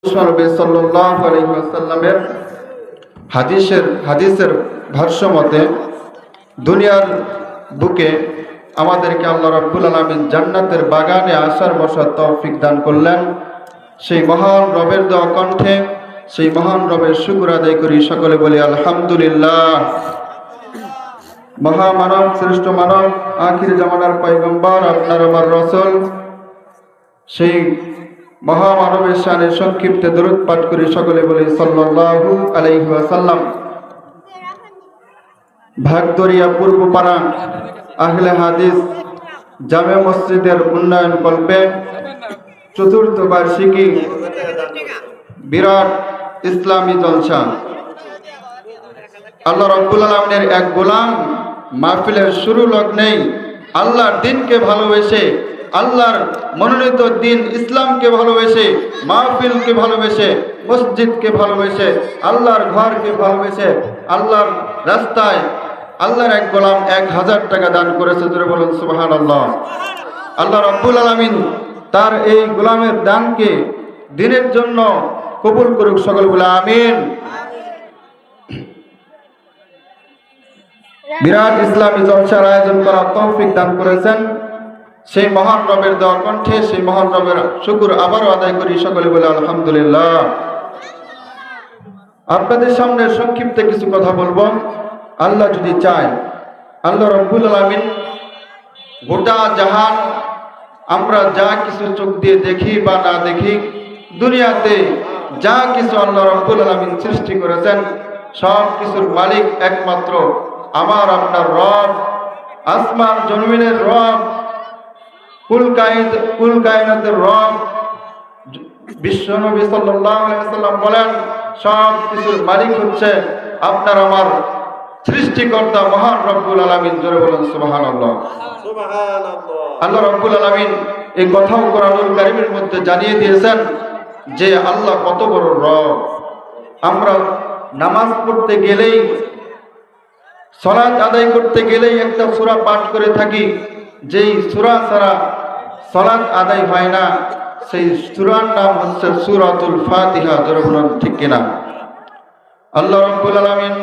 নবী সাল্লাল্লাহু আলাইহি ওয়াসাল্লামের হাদিসের ভাষ্য মতে দুনিয়ার বুকে আমাদেরকে আল্লাহ রাব্বুল আলামিন জান্নাতের বাগানে আসার বসার তৌফিক দান করলেন। সেই মহান রবের দেওয়া কণ্ঠে সেই মহান রবের শুকর আদায় করি, সকলে বলি আলহামদুলিল্লাহ। মহামানব, শ্রেষ্ঠ মানব, আখির জামানার পয়গম্বর, আপনার আমার রাসূল, সেই মহামানবের শানে সংক্ষিপ্ত দরুদ পাঠ করি, সকলে বলি সাল্লাল্লাহু আলাইহি ওয়াসাল্লাম। ভাগদরিয়া পূর্বপাড়া আহলে হাদিস জামে মসজিদের উন্নয়ন কল্পে চতুর্থ বার্ষিকী বিরাট ইসলামী জলসা। আল্লাহ রাব্বুল আলামিনের এক গোলাম মাহফিলের শুরু লগ্নেই আল্লাহর দিনকে ভালোবেসে, আল্লাহর মনোনীত দিন ইসলামকে ভালোবেসে, মাহফিলকে ভালোবেসে, মসজিদকে ভালোবেসে, আল্লাহর ঘরকে ভালোবেসে, আল্লাহর রাস্তায় আল্লাহর এক গোলাম 1000 টাকা দান করেছে। জোরে বলুন সুবহানাল্লাহ। আল্লাহ রাব্বুল আলামিন তার এই গোলামের দানকে দিনের জন্য কবুল করুক, সকল বলে আমিন। বিরাট ইসলামী জলসার আয়োজন করার তৌফিক দান করেছেন সেই মহান রবের দেওয়া কণ্ঠে সেই মহান রবের শুকর আবারও আদায় করি, সকলে বলে আলহামদুলিল্লাহ। আপনাদের সামনে সংক্ষিপ্ত কিছু কথা বলবো। আল্লাহ যদি চায়, আল্লাহ রাব্বুল আলামিন গোটা জাহান, আমরা যা কিছু চোখ দিয়ে দেখি বা না দেখি, দুনিয়াতে যা কিছু আল্লাহ রাব্বুল আলামিন সৃষ্টি করেছেন, সব কিছুর মালিক একমাত্র আমার আপনার রব, আসমান জমিনের রব, কুল কায়নাতের রব। বিশ্ব নবী সাল্লাল্লাহু আলাইহি ওয়াসাল্লাম বলেন, সব কিছুর মালিক হচ্ছে আপনার আমার সৃষ্টিকর্তা মহান রব্বুল আলামিন। জোরে বলুন সুবহানাল্লাহ। আল্লাহ রব্বুল আলামিন এই কথাও কোরআনুল কারীমের মধ্যে জানিয়ে দিয়েছেন যে আল্লাহ কত বড় রব। আমরা নামাজ পড়তে গেলেই, সালাত আদায় করতে গেলেই একটা সূরা পাঠ করে থাকি, যেই সূরা ছাড়া সালাত আদায় হয় না, সেই সূরার নাম হচ্ছে সূরাতুল ফাতিহা। জোরে বলুন ঠিক কিনা? আল্লাহ রাব্বুল আলামিন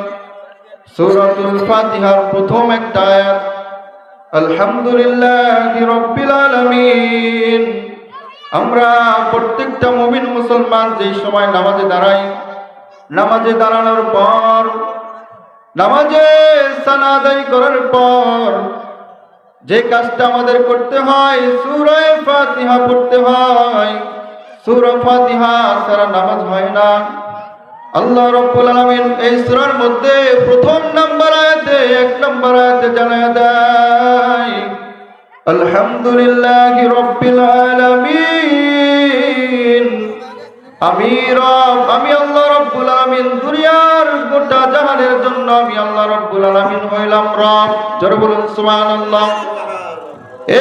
সূরাতুল ফাতিহার প্রথম একটা আয়াত, আলহামদুলিল্লাহি রাব্বিল আলামিন। আমরা প্রত্যেকটা মুমিন মুসলমান যেই সময় নামাজে দাঁড়াই, নামাজে দাঁড়ানোর পর, নামাজে সালাত আদায় করার পর যে কাজটা আমাদের করতে হয়, সূরা ফাতিহা পড়তে হয়। সূরা ফাতিহা ছাড়া নামাজ হয় না। আল্লাহ রাব্বুল আলামিন এই সূরার মধ্যে প্রথম নাম্বার আয়াতে, 1 নম্বর আয়াতে জানায় দেয়, আলহামদুলিল্লাহি রাব্বিল আলামিন। আমি রব, আমি আল্লাহ রাব্বুল আলামিন, দুনিয়ার গোটা জাহানের জন্য আমি আল্লাহ রাব্বুল আলামিন হইলাম রব। জোরে বলুন সুবহানাল্লাহ।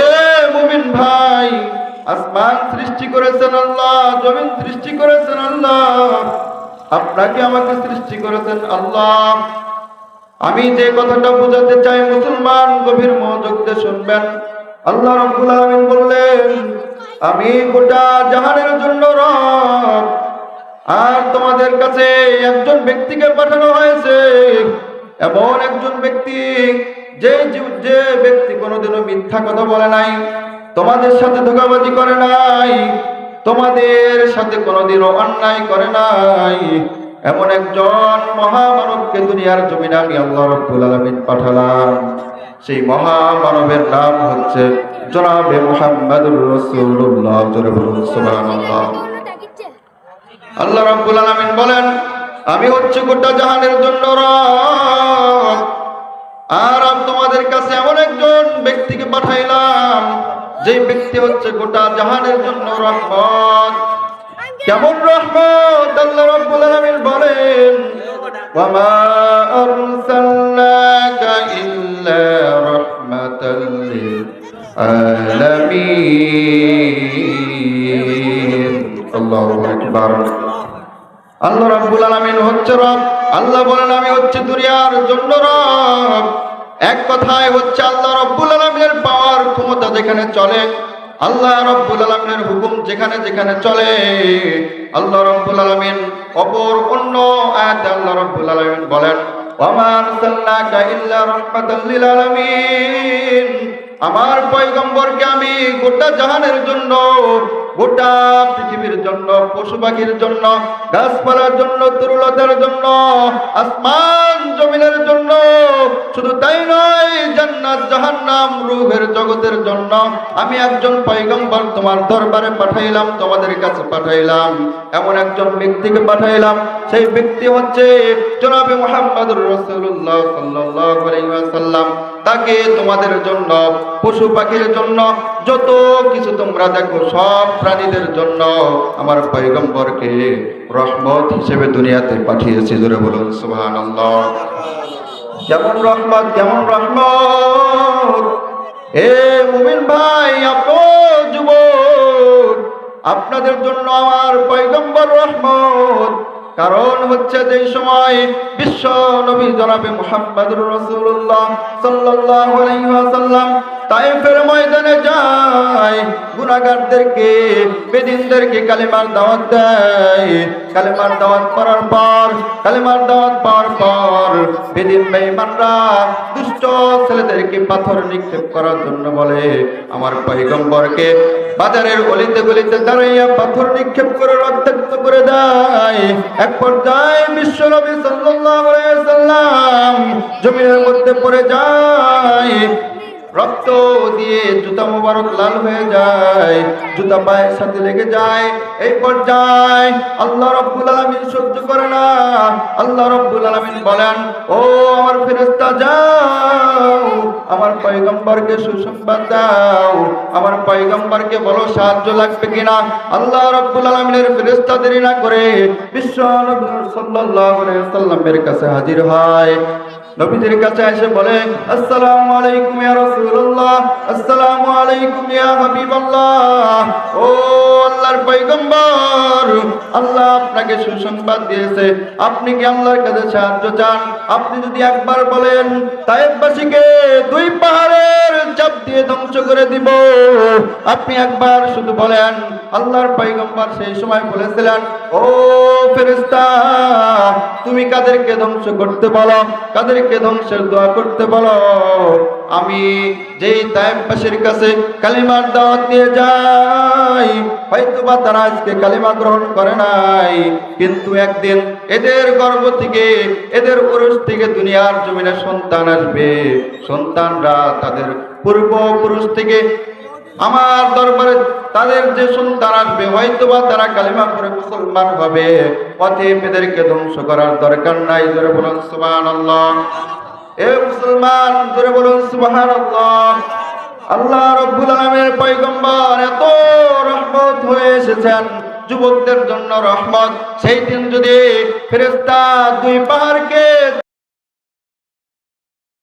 এ মুমিন ভাই, আসমান সৃষ্টি করেছেন আল্লাহ, জমিন সৃষ্টি করেছেন আল্লাহ, আপনাকে আমাকে সৃষ্টি করেছেন আল্লাহ। আমি যে কথাটা বোঝাতে চাই, মুসলমান গভীর মনোযোগ দিয়ে শুনবেন। আল্লাহ রাব্বুল আলামিন বললেন, আমি গোটা জাহানের জন্য রব, আর তোমাদের কাছে একজন ব্যক্তিকে পাঠানো হয়েছে, এমন একজন ব্যক্তি যে ব্যক্তি কোনোদিনও মিথ্যা কথা বলে নাই, তোমাদের সাথে ধোঁকাবাজি করে নাই, তোমাদের সাথে কোনোদিনও অন্যায় করে নাই, এমন একজন মহামানবকে দুনিয়ার জমিনে আমি আল্লাহ রাব্বুল আলামিন পাঠালাম। সেই মহামানবের নাম হচ্ছে জনাবে মুহাম্মদুর রাসূলুল্লাহ। জোরে বলুন সুবহানাল্লাহ। আল্লাহ রাব্বুল আলামিন বলেন, আমি হচ্ছে গোটা জাহানের জন্য রব, আর তোমাদের কাছে এমন একজন ব্যক্তিকে পাঠাইলাম, যে ব্যক্তি হচ্ছে গোটা জাহানের জন্য রহমত। কেমন রহমত? আল্লাহ রাব্বুল আলামিন বলেন, ওয়া মা আরসালনাকা ইল্লা রাহমাতাল লিল আলামিন। আল্লাহু আকবার। আল্লাহ রাব্বুল আলামিন হচ্ছে রব। আল্লাহ বলেন, আমি হচ্ছে দুনিয়ার জন্য রব। এক কথায় হচ্ছে আল্লাহ রাব্বুল আলামিনের পাওয়ার ক্ষমতা যেখানে চলে, আল্লাহ রাব্বুল আলামিনের হুকুম যেখানে যেখানে চলে, আল্লাহ রাব্বুল আলামিন অপর অন্য আয়াতে আল্লাহ রাব্বুল আলামিন বলেন, ওয়ামা আরসালনাকা ইল্লা রাহমাতাল লিল আলামিন, আমার পয়গম্বরকে আমি গোটা জাহানের জন্য, গোটা পৃথিবীর জন্য, পশু পাখির জন্য, গাছপালার জন্য, তরুলতার জন্য, আসমান জমিনের জন্য, শুধু তাই নয়, জান্নাত জাহান্নাম রূহের জগতের জন্য আমি একজন পয়গম্বর তোমার দরবারে পাঠাইলাম, তোমাদের কাছে পাঠাইলাম। এমন একজন ব্যক্তিকে পাঠাইলাম, সেই ব্যক্তি হচ্ছে জনাবে মুহাম্মদুর রাসূলুল্লাহ সাল্লাল্লাহু আলাইহি ওয়াসাল্লাম। তাকে তোমাদের জন্য, পশু পাখির জন্য, যত কিছু তোমরা দেখো সব প্রাণীদের জন্য আমার পয়গম্বরকে রহমত হিসেবে দুনিয়াতে পাঠিয়েছি। জোরে বলুন সুবহানাল্লাহ। কেমন রহমত, কেমন রহমত! হে মুমিন ভাই, আপন যুবক, আপনাদের জন্য আমার পয়গম্বর রহমত। কারণ হচ্ছে যে সময় বিশ্ব নবী জনাবে মুহাম্মদুর রাসূলুল্লাহ সাল্লাল্লাহু আলাইহি ওয়াসাল্লাম তায়েফের ময়দানে যায়, গুনাহগারদেরকে, বেদিনদেরকে কালেমার দাওয়াত দেয়। কালেমার দাওয়াত করার পর, কালেমার দাওয়াত পাওয়ার পর বেদিন বেঈমানরা দুষ্ট ছেলেদেরকে পাথর নিক্ষেপ করার জন্য বলে, আমার পয়গম্বরকে বাজারের অলিতে গলিতে দাঁড়াইয়া পাথর নিক্ষেপ করে রক্তাক্ত করে দেয়। এক পর্যায়ে বিশ্ব নবী সাল্লাল্লাহু আলাইহি ওয়াসাল্লাম জমিনের মধ্যে পড়ে যায়, রক্ত দিয়ে জুতা মোবারক লাল হয়ে যায়, জুতা পায়ের সাথে লেগে যায়। এই পর্যায়ে আল্লাহ রাব্বুল আলামিন সহ্য করে না। আল্লাহ রাব্বুল আলামিন বলেন, ও আমার ফেরেশতা, যাও আমার পয়গম্বরকে সুসংবাদ দাও, আমার পয়গম্বরকে বলো সাহায্য লাগবে কিনা। আল্লাহ রাব্বুল আলামিনের ফেরেশতা দেরি না করে বিশ্ব নবী সাল্লাল্লাহু আলাইহি ওয়াসাল্লামের কাছে হাজির হয়। নবীজির কাছে এসে বলে, আসসালামু আলাইকুম ইয়া রাসূলুল্লাহ, আসসালামু আলাইকুম ইয়া হাবিবাল্লাহ। ও আল্লাহর পয়গম্বর, আল্লাহ আপনাকে সুসংবাদ দিয়েছে, আপনি কি আল্লাহর কাছে সাহায্য চান? আপনি যদি একবার বলেন তায়েফবাসীকে দুই পাহাড়ের চাপ দিয়ে ধ্বংস করে দিব, আপনি একবার শুধু বলেন। আল্লাহর পয়গম্বর সেই সময় বলেছিলেন, ও ফেরেশতা, তুমি কাদেরকে ধ্বংস করতে বলো, কাদেরকে ধ্বংসের দোয়া করতে বলো। আমি যেই তায়েফবাসীর কাছে কালিমার দাওয়াত দিয়ে যাই, হয়তোবা তারা আজকে কালিমা গ্রহণ করে নাই, কিন্তু একদিন এদের গর্ভ থেকে, এদের পুরুষ থেকে দুনিয়ার জমিনে সন্তান আসবে। সন্তানরা তাদের পূর্বপুরুষ থেকে আমার দরবারে তাদের যে সন্তান আসবে, হয়তোবা তারা কালিমা পড়ে মুসলমান হবে। অতএব এদেরকে ধ্বংস করার দরকার নাই। জোরে বলুন সুবহানাল্লাহ। এ মুসলমান, জোরে বলুন সুবহানাল্লাহ। আল্লাহ রাব্বুল আলামিনের পয়গম্বর এত রহমত হয়ে এসেছেন, যুবকদের জন্য রহমত। সেই দিন যদি ফেরেশতা দুই পাহাড়কে